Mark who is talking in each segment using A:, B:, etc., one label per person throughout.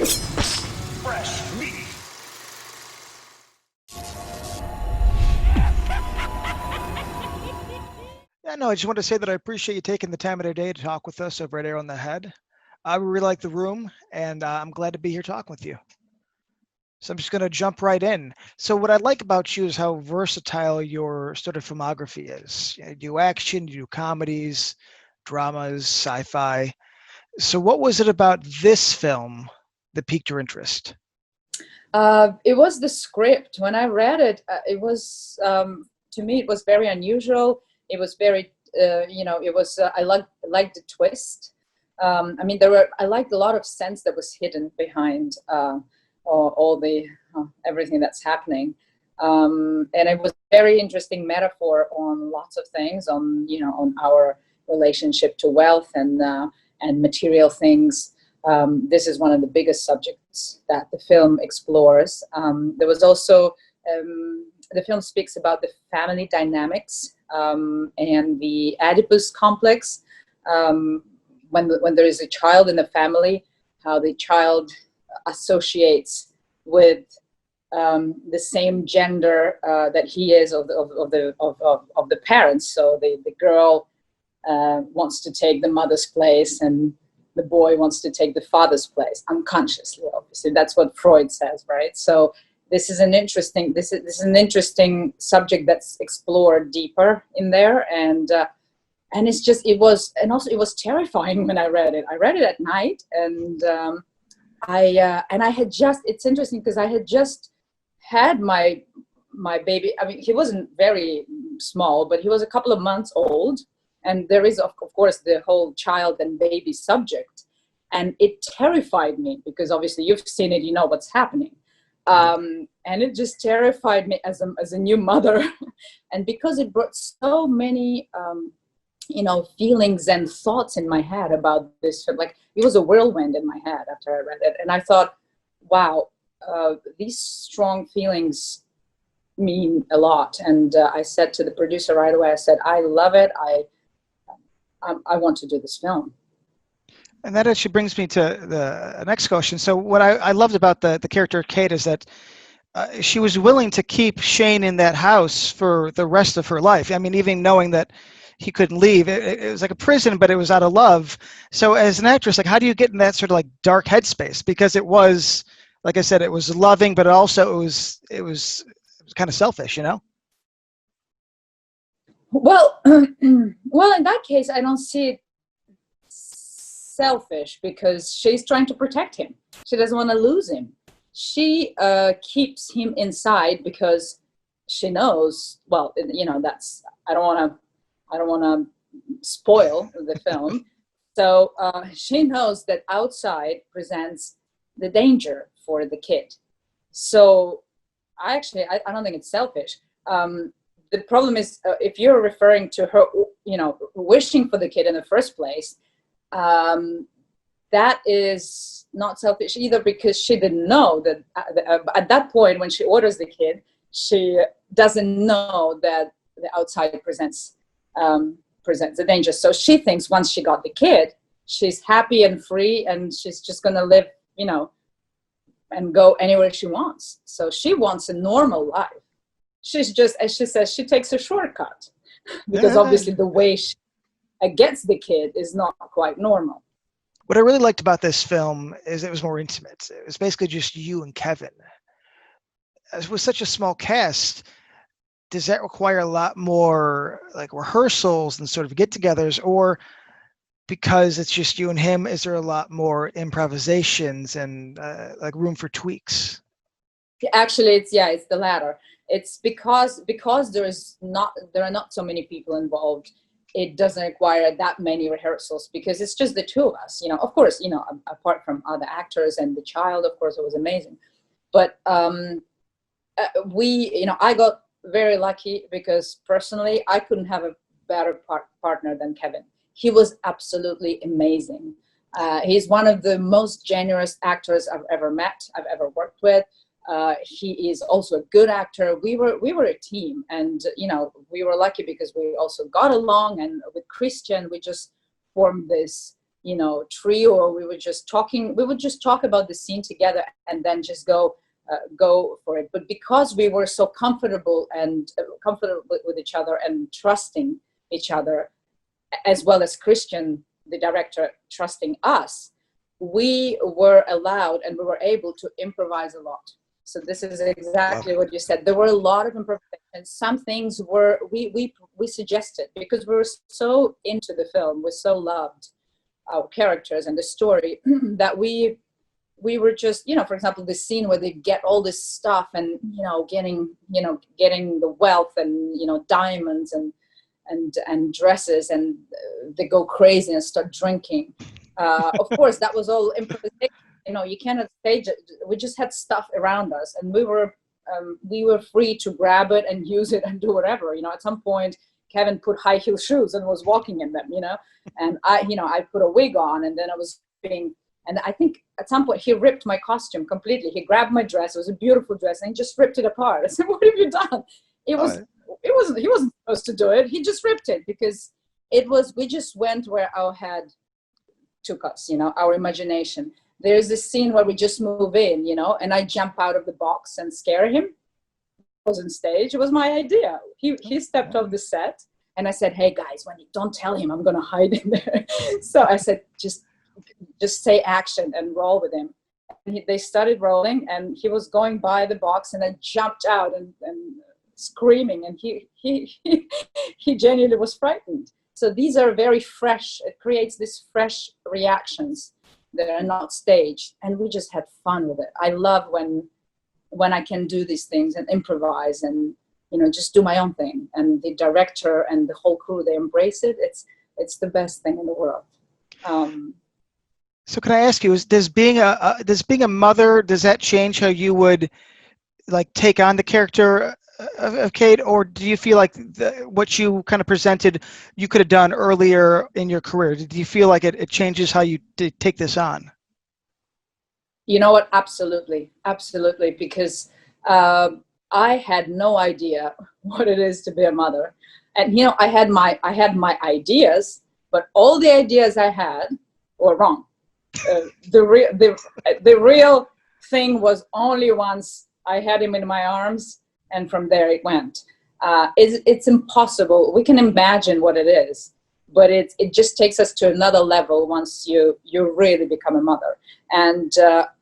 A: Fresh meat.
B: Yeah, no, I just want to say that I appreciate you taking the time of the day to talk with us over at Air on the Head. I really like the room, and I'm glad to be here talking with you. So I'm just going to jump right in. So what I like about you is how versatile your sort of filmography is. You do action, you do comedies, dramas, sci-fi. So what was it about this film that piqued your interest?
C: It was the script. When I read it, it was, to me, it was very unusual. It was very, it was, I liked the twist. I mean, I liked a lot of sense that was hidden behind all the, everything that's happening. And it was a very interesting metaphor on lots of things, on, on our relationship to wealth and material things. This is one of the biggest subjects that the film explores. There was also, the film speaks about the family dynamics and the Oedipus complex. When there is a child in the family, how the child associates with the same gender that he is of the parents. So the girl wants to take the mother's place, and the boy wants to take the father's place, unconsciously, obviously. That's what Freud says, right? So this is an interesting, this is an interesting subject that's explored deeper in there, and it's just, it was terrifying when I read it. I read it at night, and I had just, it's interesting because I had just had my baby. I mean, he wasn't very small, but he was a couple of months old. And there is, of course, the whole child and baby subject. And it terrified me because obviously you've seen it, you know what's happening. And it just terrified me as a new mother. And because it brought so many, feelings and thoughts in my head about this, like it was a whirlwind in my head after I read it. And I thought, wow, these strong feelings mean a lot. And I said to the producer right away, I said, I love it. I want to do this film.
B: And that actually brings me to the next question. So what I loved about the character Kate is that she was willing to keep Shane in that house for the rest of her life. I mean, even knowing that he couldn't leave, it was like a prison, but it was out of love. So as an actress, like, how do you get in that sort of like dark headspace? Because it was, like I said, it was loving, but also it was kind of selfish, you know?
C: Well, well, in that case, I don't see it selfish because she's trying to protect him. She doesn't want to lose him. She keeps him inside because she knows. Well, that's, I don't want to spoil the film. So she knows that outside presents the danger for the kid. So I don't think it's selfish. The problem is if you're referring to her, wishing for the kid in the first place, that is not selfish either, because she didn't know that at that point when she orders the kid, she doesn't know that the outside presents a danger. So she thinks once she got the kid, she's happy and free, and she's just going to live, and go anywhere she wants. So she wants a normal life. She's just, as she says, she takes a shortcut because obviously the way she gets the kid is not quite normal.
B: What I really liked about this film is it was more intimate. It was basically just you and Kevin. As with such a small cast, does that require a lot more like rehearsals and sort of get-togethers, or because it's just you and him, is there a lot more improvisations and like room for tweaks?
C: Actually, it's the latter. It's because there are not so many people involved. It doesn't require that many rehearsals because it's just the two of us. Of course, apart from other actors and the child, of course, it was amazing. But I got very lucky because personally, I couldn't have a better partner than Kevin. He was absolutely amazing. He's one of the most generous actors I've ever met, I've ever worked with. He is also a good actor. We were a team, and we were lucky because we also got along. And with Christian, we just formed this you know, trio, or we would just talk about the scene together and then just go for it. But because we were so comfortable with each other and trusting each other, as well as Christian, the director, trusting us, we were allowed and we were able to improvise a lot. So this is exactly what you said. There were a lot of improvisation. Some things were we suggested, because we were so into the film, we so loved our characters and the story that we were just, you know, for example, the scene where they get all this stuff and, you know, getting the wealth and, you know, diamonds and dresses, and they go crazy and start drinking. Of course, that was all improvisation. You know, you cannot stage it. We just had stuff around us, and we were free to grab it and use it and do whatever. You know, at some point, Kevin put high heel shoes and was walking in them. You know, and I put a wig on, and then I was being. And I think at some point he ripped my costume completely. He grabbed my dress. It was a beautiful dress, and he just ripped it apart. I said, "What have you done?" He wasn't supposed to do it. He just ripped it because we just went where our head took us. You know, our imagination. There's this scene where we just move in, you know, and I jump out of the box and scare him. It wasn't stage. It was my idea. He stepped off the set, and I said, "Hey guys, don't tell him. I'm gonna hide in there." So I said, just say action and roll with him. And they started rolling, and he was going by the box, and I jumped out and screaming, and he genuinely was frightened. So these are very fresh. It creates these fresh reactions that are not staged, and we just had fun with it. I love when I can do these things and improvise and, you know, just do my own thing. And the director and the whole crew, they embrace it. It's the best thing in the world.
B: So can I ask you, does being a mother, does that change how you would like take on the character of Kate, or do you feel like what you kind of presented you could have done earlier in your career? Do you feel like it changes how you take this on?
C: You know what? Absolutely, because I had no idea what it is to be a mother, and you know, I had my ideas, but all the ideas I had were wrong. The real thing was only once I had him in my arms, and from there it went. It's impossible. We can imagine what it is, but it just takes us to another level once you really become a mother. And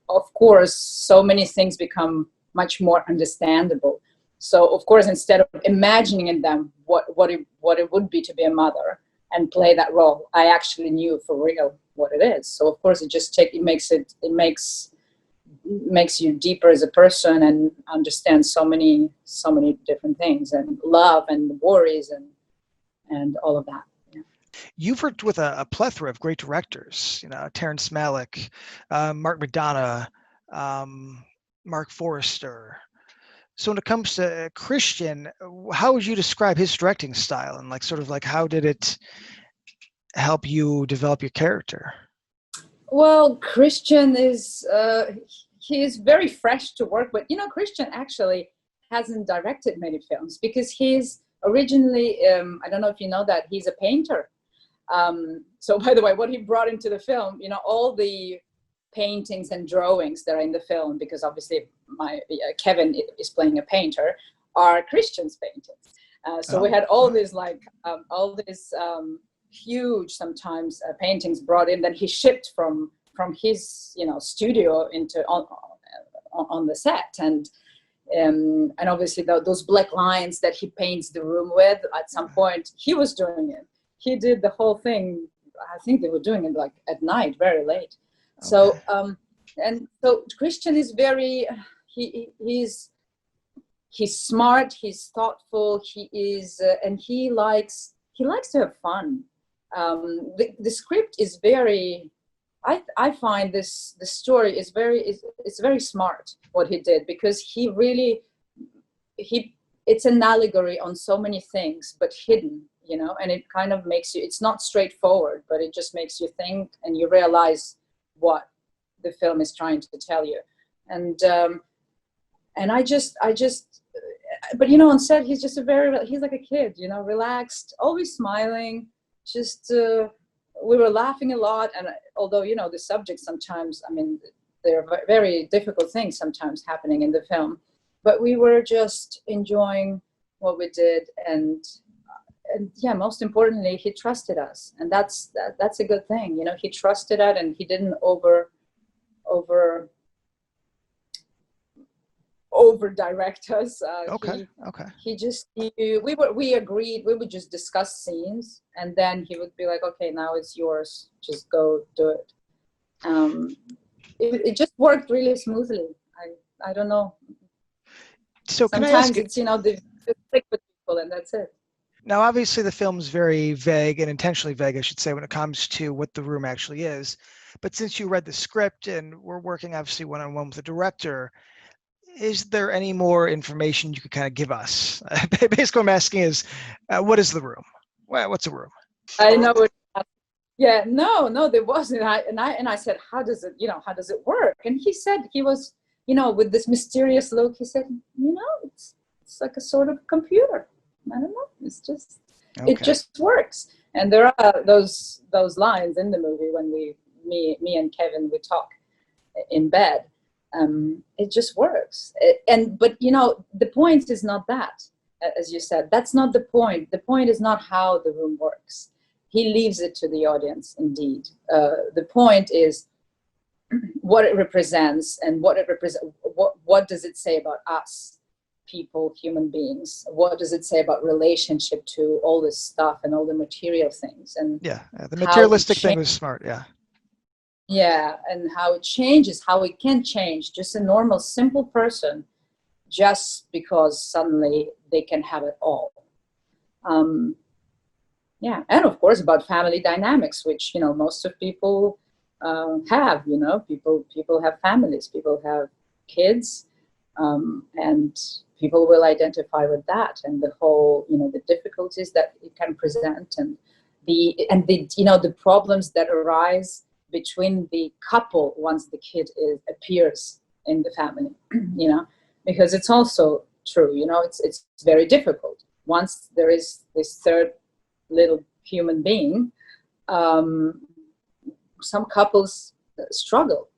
C: of course, so many things become much more understandable. So of course, instead of imagining in them what it would be to be a mother and play that role, I actually knew for real what it is. So of course, it makes you deeper as a person and understand so many different things, and love and worries and all of that. Yeah.
B: You've worked with a plethora of great directors, you know, Terrence Malick, Mark McDonough, Mark Forrester. So when it comes to Christian, how would you describe his directing style, and like sort of like how did it help you develop your character?
C: Well, Christian is he is very fresh to work with. You know, Christian actually hasn't directed many films because he's originally, I don't know if you know that, he's a painter. So by the way, what he brought into the film, you know, all the paintings and drawings that are in the film, because obviously Kevin is playing a painter, are Christian's paintings. So we had all these huge sometimes paintings brought in that he shipped from his, you know, studio into on the set, and obviously those black lines that he paints the room with, at some point he was doing it. He did the whole thing. I think they were doing it like at night, very late. Okay. So and so Christian is very he's smart, he's thoughtful, he is and he likes to have fun. The script is very, I find the story is it's very smart what he did, because he really it's an allegory on so many things, but hidden, you know, and it kind of makes you, it's not straightforward, but it just makes you think and you realize what the film is trying to tell you. And I just but you know, on set he's like a kid, you know, relaxed, always smiling, just we were laughing a lot, and although, you know, the subjects sometimes, I mean, there are very difficult things sometimes happening in the film, but we were just enjoying what we did, and yeah, most importantly, he trusted us, and that's a good thing. You know, he trusted us, and he didn't over direct us.
B: Okay.
C: We agreed we would just discuss scenes, and then he would be like, okay, now it's yours, just go do it. It just worked really smoothly. I don't know,
B: So can I
C: sometimes
B: ask you,
C: it's, you know, the click with people, and that's it.
B: now obviously the film's very vague, and intentionally vague, I should say, when it comes to what the room actually is. But since you read the script and we're working obviously one-on-one with the director, is there any more information you could kind of give us? Basically, what I'm asking is, what is the room? What's a room?
C: I know it. Yeah, no, there wasn't. And I said, how does it work? And he said, he was, you know, with this mysterious look, he said, you know, it's like a sort of computer. I don't know. It's just,
B: Okay.
C: It just works. And there are those lines in the movie when me and Kevin, we talk in bed. It just works. But you know, the point is not that, as you said, that's not the point. The point is not how the room works. He leaves it to the audience, indeed. The point is what it represents, and what does it say about us, people, human beings? What does it say about relationship to all this stuff and all the material things? And
B: yeah, the materialistic thing was smart. Yeah.
C: Yeah, and how it changes, how it can change just a normal, simple person, just because suddenly they can have it all. Yeah, and of course about family dynamics, which, you know, most of people have. You know, people have families, people have kids, and people will identify with that, and the whole, you know, the difficulties that it can present, and the you know, the problems that arise between the couple once the kid appears in the family. You know, because it's also true, you know, it's very difficult once there is this third little human being. Some couples struggle,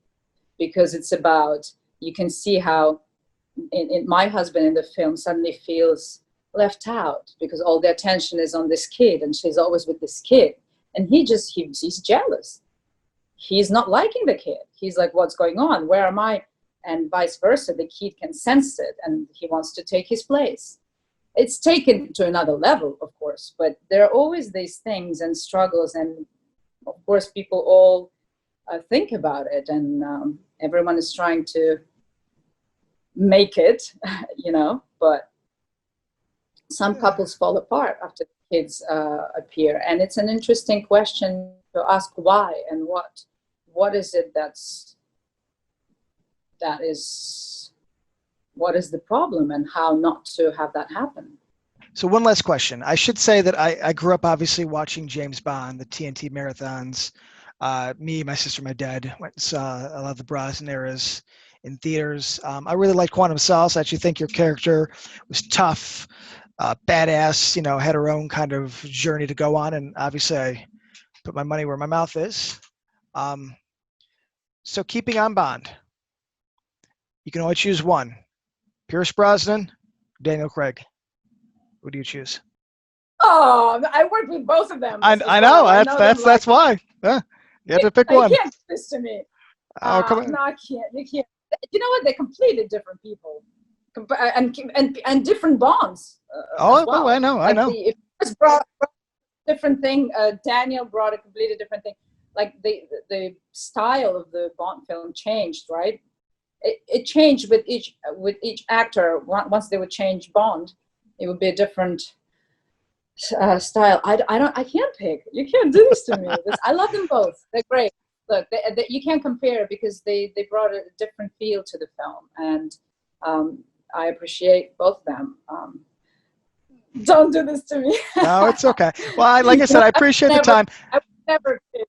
C: because it's about, you can see how in my husband in the film suddenly feels left out, because all the attention is on this kid, and she's always with this kid, and he's jealous. He's not liking the kid. He's like, what's going on? Where am I? And vice versa. The kid can sense it, and he wants to take his place. It's taken to another level, of course, but there are always these things and struggles, and of course people all think about it, and everyone is trying to make it, you know, but some couples fall apart after the kids appear. And it's an interesting question to ask, why, and what is it what is the problem, and how not to have that happen.
B: So one last question. I should say that I grew up obviously watching James Bond, the TNT marathons. Me, my sister, my dad went and saw a lot of the Brosnan eras in theaters. I really liked Quantum of Solace. I actually think your character was tough, badass, you know, had her own kind of journey to go on. And obviously I put my money where my mouth is. So keeping on Bond, you can only choose one. Pierce Brosnan, Daniel Craig. Who do you choose?
C: Oh, I worked with both of them.
B: I know. That's why. Yeah, you have to pick one.
C: You can't do this to me.
B: Oh, come on.
C: No, I can't. You can't. You know what? They're completely different people, and different bonds.
B: Oh,
C: well.
B: I know.
C: It just brought a different thing. Daniel brought a completely different thing. Like the style of the Bond film changed, right? It changed with each actor. Once they would change Bond, it would be a different style. I can't pick. You can't do this to me. I love them both. They're great. Look, you can't compare, because they brought a different feel to the film, and I appreciate both of them. Don't do this to me.
B: No, it's okay. Well, like I said, I appreciate the time.
C: I would never pick.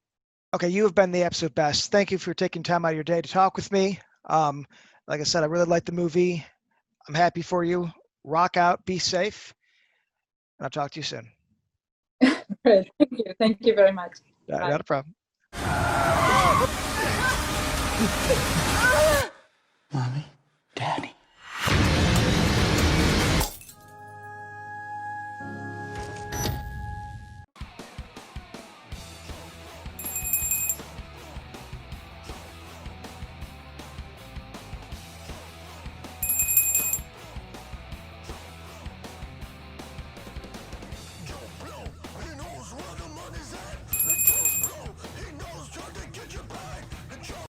B: Okay, you have been the absolute best. Thank you for taking time out of your day to talk with me. Like I said, I really liked the movie. I'm happy for you. Rock out, be safe, and I'll talk to you soon.
C: Great. Thank you very much.
B: Not a problem.